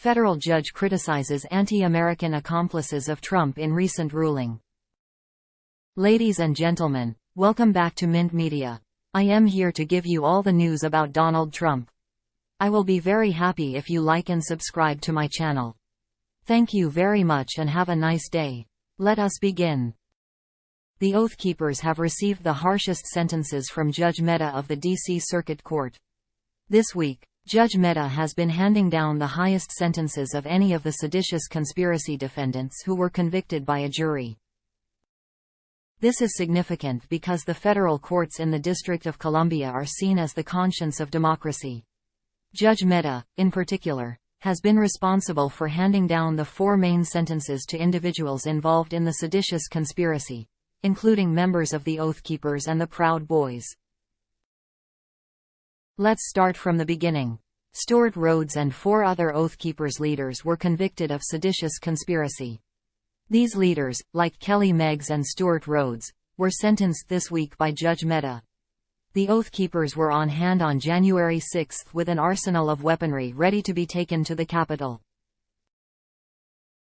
Federal judge criticizes anti-American accomplices of Trump in recent ruling. Ladies and gentlemen, welcome back to Mint Media. I am here to give you all the news about Donald Trump. I will be very happy if you like and subscribe to my channel. Thank you very much and have a nice day. Let us begin. The Oath Keepers have received the harshest sentences from Judge Mehta of the D.C. Circuit Court. This week, Judge Mehta has been handing down the highest sentences of any of the seditious conspiracy defendants who were convicted by a jury. This is significant because the federal courts in the District of Columbia are seen as the conscience of democracy. Judge Mehta, in particular, has been responsible for handing down the 4 main sentences to individuals involved in the seditious conspiracy, including members of the Oath Keepers and the Proud Boys. Let's start from the beginning. Stewart Rhodes and 4 other Oath Keepers leaders were convicted of seditious conspiracy. These leaders, like Kelly Meggs and Stewart Rhodes, were sentenced this week by Judge Mehta. The Oath Keepers were on hand on January 6 with an arsenal of weaponry ready to be taken to the Capitol.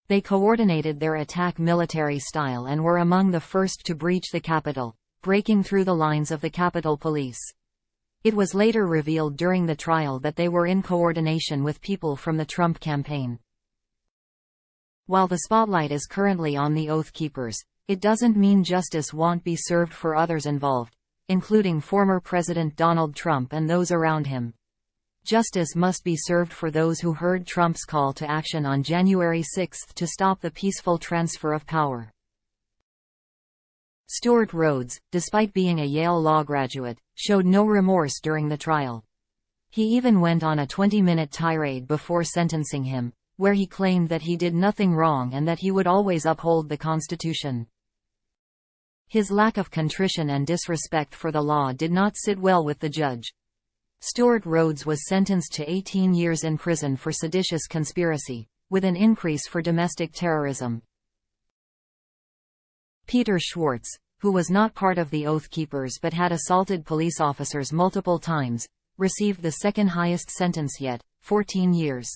They coordinated their attack military style and were among the first to breach the Capitol, breaking through the lines of the Capitol Police. It was later revealed during the trial that they were in coordination with people from the Trump campaign. While the spotlight is currently on the Oath Keepers, it doesn't mean justice won't be served for others involved, including former President Donald Trump and those around him. Justice must be served for those who heard Trump's call to action on January 6 to stop the peaceful transfer of power. Stewart Rhodes, despite being a Yale law graduate, showed no remorse during the trial. He even went on a 20-minute tirade before sentencing him, where he claimed that he did nothing wrong and that he would always uphold the Constitution. His lack of contrition and disrespect for the law did not sit well with the judge. Stewart Rhodes was sentenced to 18 years in prison for seditious conspiracy, with an increase for domestic terrorism. Peter Schwartz, who was not part of the Oath Keepers but had assaulted police officers multiple times, received the second highest sentence yet, 14 years.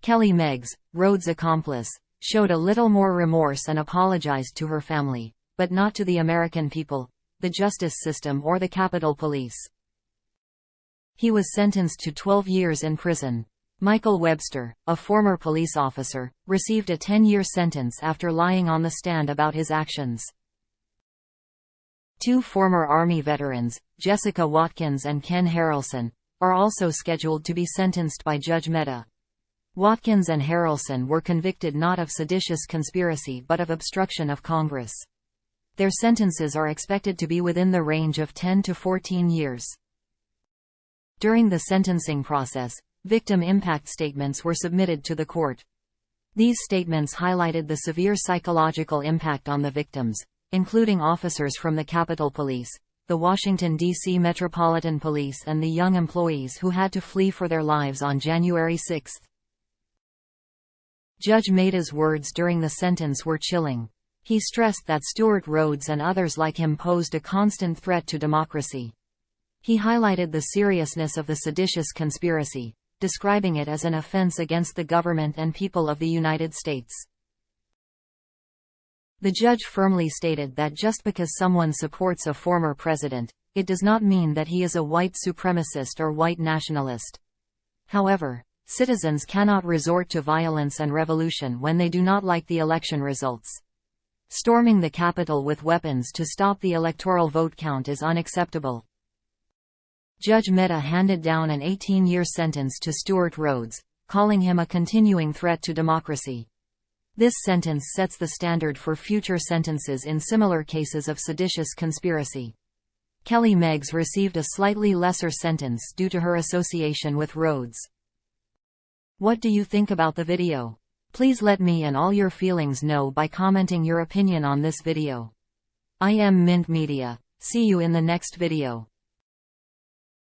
Kelly Meggs, Rhodes' accomplice, showed a little more remorse and apologized to her family, but not to the American people, the justice system or the Capitol Police. He was sentenced to 12 years in prison. Michael Webster, a former police officer, received a 10-year sentence after lying on the stand about his actions. 2 former Army veterans, Jessica Watkins and Ken Harrelson, are also scheduled to be sentenced by Judge Mehta. Watkins and Harrelson were convicted not of seditious conspiracy but of obstruction of Congress. Their sentences are expected to be within the range of 10 to 14 years. During the sentencing process, victim impact statements were submitted to the court. These statements highlighted the severe psychological impact on the victims, including officers from the Capitol Police, the Washington, D.C. Metropolitan Police and the young employees who had to flee for their lives on January 6. Judge Mehta's words during the sentence were chilling. He stressed that Stewart Rhodes and others like him posed a constant threat to democracy. He highlighted the seriousness of the seditious conspiracy, describing it as an offense against the government and people of the United States. The judge firmly stated that just because someone supports a former president, it does not mean that he is a white supremacist or white nationalist. However, citizens cannot resort to violence and revolution when they do not like the election results. Storming the Capitol with weapons to stop the electoral vote count is unacceptable. Judge Mehta handed down an 18-year sentence to Stewart Rhodes, calling him a continuing threat to democracy. This sentence sets the standard for future sentences in similar cases of seditious conspiracy. Kelly Meggs received a slightly lesser sentence due to her association with Rhodes. What do you think about the video? Please let me and all your feelings know by commenting your opinion on this video. I am Mint Media. See you in the next video.